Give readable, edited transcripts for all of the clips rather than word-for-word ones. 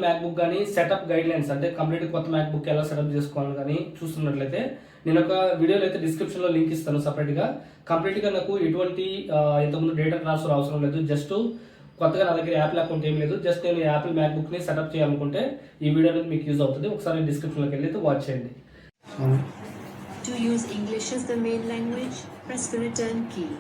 MacBook కానీ setup guide lines అంటే complete కొత్త మ్యాక్బుక్ ఎలా సెటప్ చేసుకోవాలని కానీ చూస్తున్నట్లయితే నేను ఒక వీడియోలో అయితే డిస్క్రిప్షన్లో లింక్ ఇస్తాను సపరేట్గా. కంప్లీట్గా నాకు ఎటువంటి ఇంతకుముందు డేటా ట్రాన్స్ఫర్ అవసరం లేదు. జస్ట్ కొత్తగా నా దగ్గర యాపిల్ అకౌంట్ ఏం లేదు. జస్ట్ నేను యాపిల్ మ్యాక్బుక్ని సెటప్ చేయాలనుకుంటే ఈ వీడియో అనేది మీకు యూజ్ అవుతుంది. ఒకసారి డిస్క్రిప్షన్లోకి వెళ్ళి అయితే వాచ్ చేయండి. To use English as the main language, press the return key.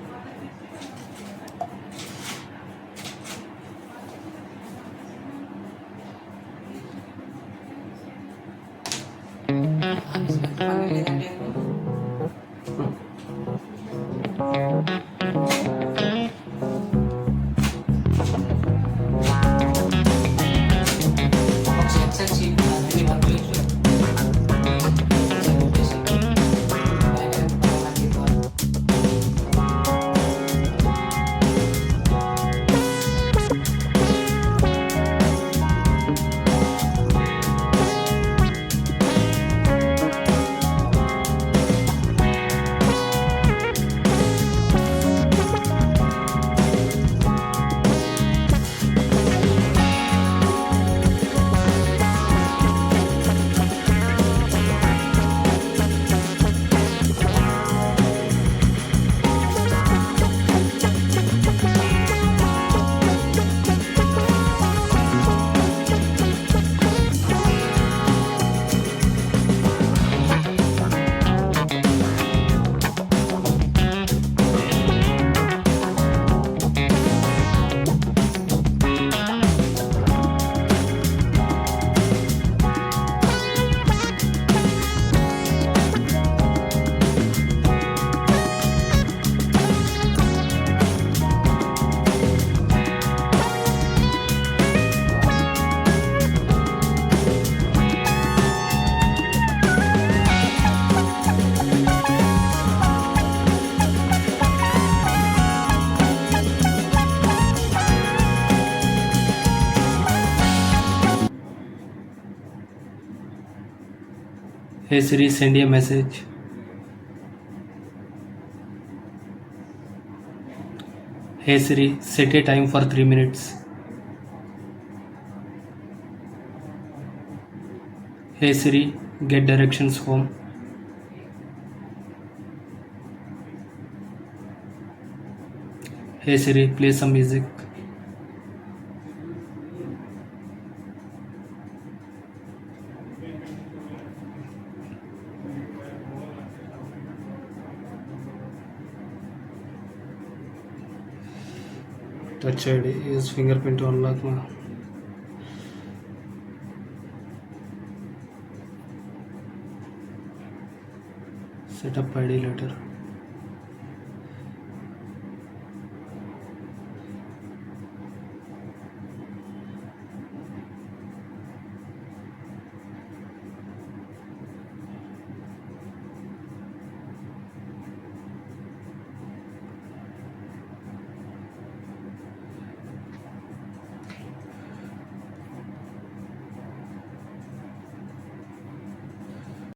Hey Siri, send a message. Hey Siri, set a time for 3 minutes. Hey Siri, get directions home. Hey Siri, play some music. Touch ID, use fingerprint to unlock. Set up ID later.